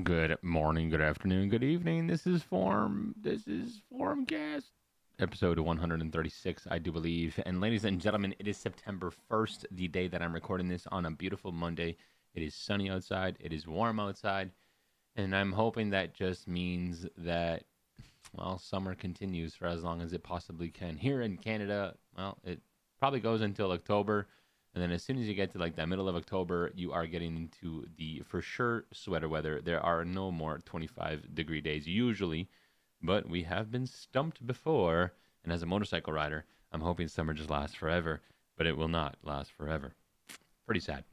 Good morning, good afternoon, good evening. This is Formcast, episode 136, I do believe. And ladies and gentlemen, it is September 1st, the day that I'm recording this on a beautiful Monday. It is sunny outside, it is warm outside, and I'm hoping that just means that, well, summer continues for as long as it possibly can. Here in Canada, well, it probably goes until October. And then as soon as you get to like the middle of October, you are getting into the for sure sweater weather. There are no more 25-degree days usually, but we have been stumped before. And as a motorcycle rider, I'm hoping summer just lasts forever, but it will not last forever. Pretty sad.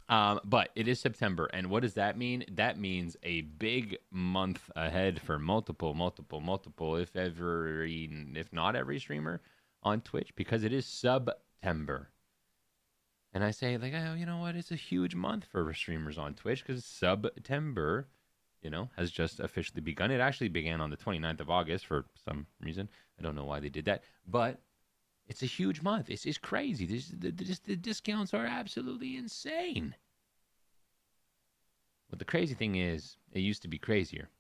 But it is September, and what does that mean? That means a big month ahead for multiple, if not every streamer on Twitch, because it is September. And I say, like, oh, you know what? It's a huge month for streamers on Twitch because September, has just officially begun. It actually began on the 29th of August for some reason. I don't know why they did that, but it's a huge month. It's crazy. The discounts are absolutely insane. But the crazy thing is, it used to be crazier.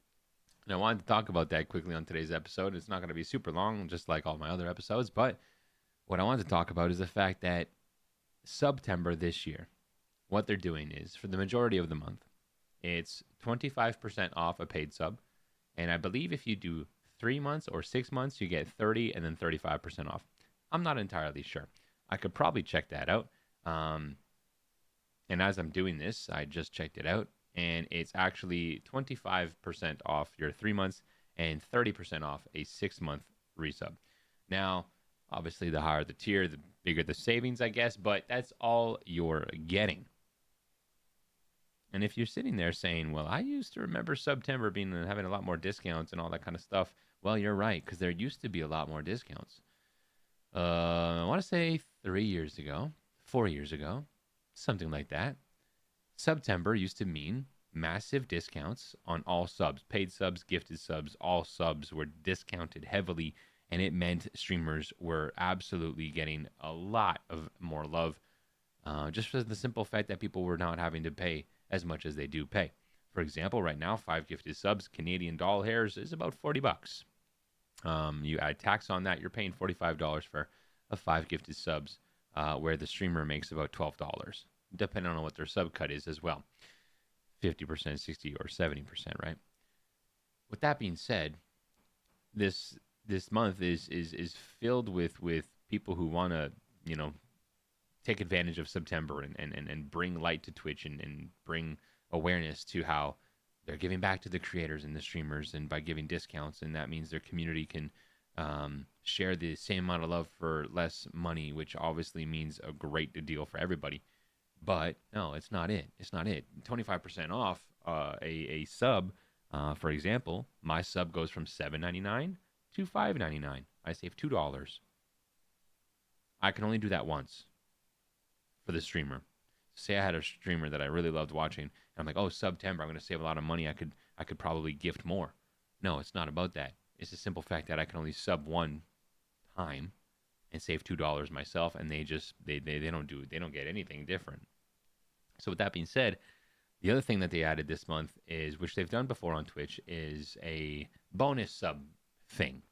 And I wanted to talk about that quickly on today's episode. It's not going to be super long, just like all my other episodes. But what I wanted to talk about is the fact that SUBtember this year, what they're doing is for the majority of the month, it's 25% off a paid sub. And I believe if you do 3 months or 6 months, you get 30 and then 35% off. I'm not entirely sure. I could probably check that out. And as I'm doing this, I just checked it out. And it's actually 25% off your 3 months and 30% off a 6 month resub. Now, obviously, the higher the tier, the bigger the savings, I guess, but that's all you're getting. And if you're sitting there saying, well, I used to remember SUBtember having a lot more discounts and all that kind of stuff, well, you're right, because there used to be a lot more discounts. I want to say 3 years ago, 4 years ago, something like that. SUBtember used to mean massive discounts on all subs, paid subs, gifted subs, all subs were discounted heavily, and it meant streamers were absolutely getting a lot of more love, just for the simple fact that people were not having to pay as much as they do pay. For example, right now, 5 gifted subs, Canadian doll hairs, is about $40. You add tax on that, you're paying $45 for a 5 gifted subs, where the streamer makes about $12, depending on what their sub cut is as well. 50%, 60, or 70%, right? With that being said, this month is filled with people who want to, take advantage of September and bring light to Twitch and bring awareness to how they're giving back to the creators and the streamers, and by giving discounts, and that means their community can share the same amount of love for less money, which obviously means a great deal for everybody. But no, it's not it. It's not it. 25% off a sub, for example, my sub goes from $7.99 to $5.99. I save $2. I can only do that once for the streamer. Say I had a streamer that I really loved watching, and I'm like, oh, September, I'm going to save a lot of money. I could probably gift more. No, it's not about that. It's the simple fact that I can only sub one time and save $2 myself, and they don't get anything different. So with that being said, the other thing that they added this month is, which they've done before on Twitch, is a bonus sub thing.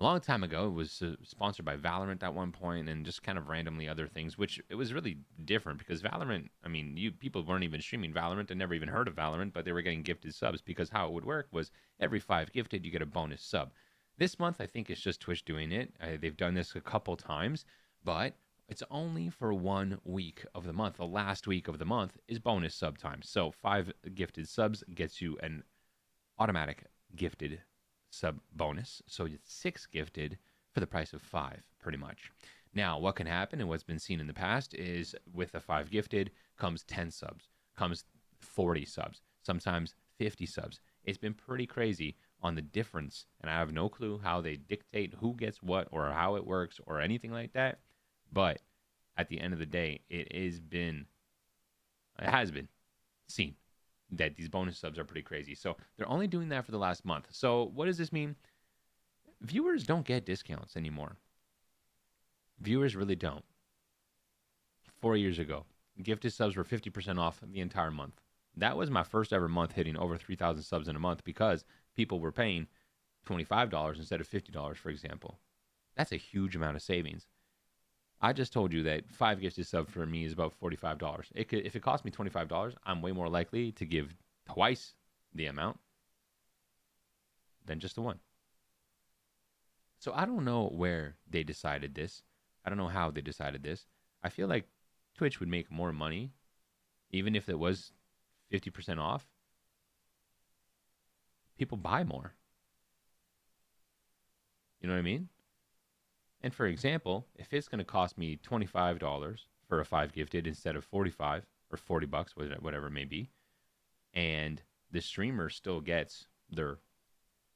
A long time ago, it was sponsored by Valorant at one point, and just kind of randomly other things, which it was really different because Valorant, I mean, people weren't even streaming Valorant and never even heard of Valorant, but they were getting gifted subs, because how it would work was every 5 gifted, you get a bonus sub. This month, I think it's just Twitch doing it. They've done this a couple times, but it's only for 1 week of the month. The last week of the month is bonus sub time. So 5 gifted subs gets you an automatic gifted sub bonus. So it's 6 gifted for the price of 5, pretty much. Now, what can happen and what's been seen in the past is with the 5 gifted comes 10 subs, comes 40 subs, sometimes 50 subs. It's been pretty crazy on the difference, and I have no clue how they dictate who gets what or how it works or anything like that. But at the end of the day, it has been seen that these bonus subs are pretty crazy. So they're only doing that for the last month. So what does this mean? Viewers don't get discounts anymore. Viewers really don't. 4 years ago, gifted subs were 50% off the entire month. That was my first ever month hitting over 3,000 subs in a month because people were paying $25 instead of $50, for example. That's a huge amount of savings. I just told you that 5 gifted sub for me is about $45. If it cost me $25, I'm way more likely to give twice the amount than just the one. So I don't know where they decided this. I don't know how they decided this. I feel like Twitch would make more money even if it was 50% off. People buy more. You know what I mean? And for example, if it's going to cost me $25 for a 5 gifted instead of 45 or $40, whatever it may be, and the streamer still gets their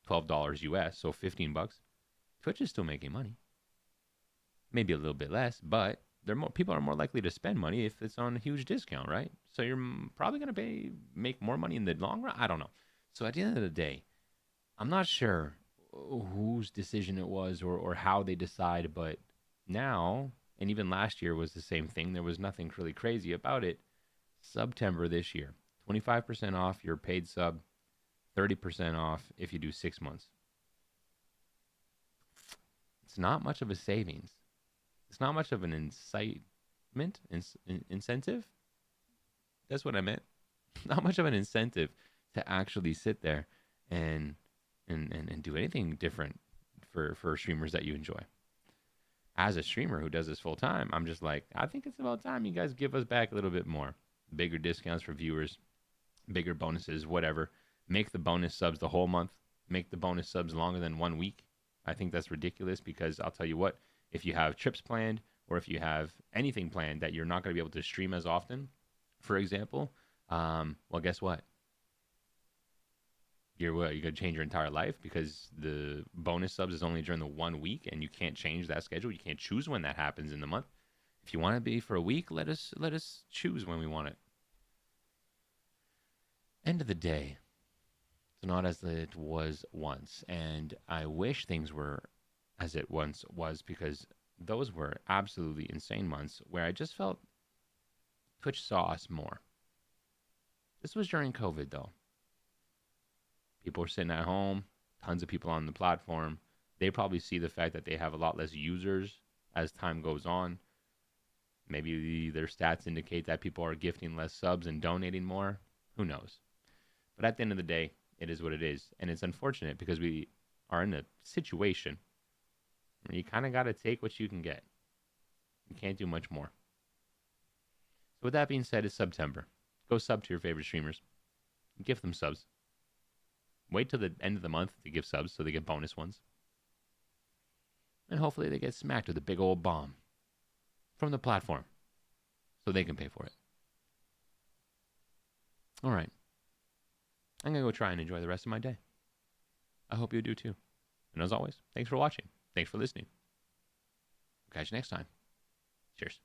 $12 US, so $15, Twitch is still making money. Maybe a little bit less, but people are more likely to spend money if it's on a huge discount, right? So you're probably going to make more money in the long run. I don't know. So at the end of the day, I'm not sure whose decision it was or how they decide, but now, and even last year was the same thing. There was nothing really crazy about it. SUBtember this year, 25% off your paid sub, 30% off if you do 6 months. It's not much of a savings. It's not much of an incitement, incentive. That's what I meant. Not much of an incentive to actually sit there and do anything different for streamers that you enjoy. As a streamer who does this full time, I'm just like, I think it's about time you guys give us back a little bit more. Bigger discounts for viewers, bigger bonuses, whatever. Make the bonus subs the whole month. Make the bonus subs longer than 1 week. I think that's ridiculous because I'll tell you what, if you have trips planned or if you have anything planned that you're not going to be able to stream as often, for example, well, guess what? You're going to change your entire life because the bonus subs is only during the 1 week and you can't change that schedule. You can't choose when that happens in the month. If you want to be for a week, let us choose when we want it. End of the day, it's not as it was once. And I wish things were as it once was because those were absolutely insane months where I just felt Twitch saw us more. This was during COVID, though. People are sitting at home, tons of people on the platform. They probably see the fact that they have a lot less users as time goes on. Maybe their stats indicate that people are gifting less subs and donating more. Who knows? But at the end of the day, it is what it is. And it's unfortunate because we are in a situation where you kind of got to take what you can get. You can't do much more. So with that being said, it's SUBtember. Go sub to your favorite streamers. Gift them subs. Wait till the end of the month to give subs so they get bonus ones. And hopefully they get smacked with a big old bomb from the platform so they can pay for it. All right. I'm going to go try and enjoy the rest of my day. I hope you do too. And as always, thanks for watching. Thanks for listening. Catch you next time. Cheers.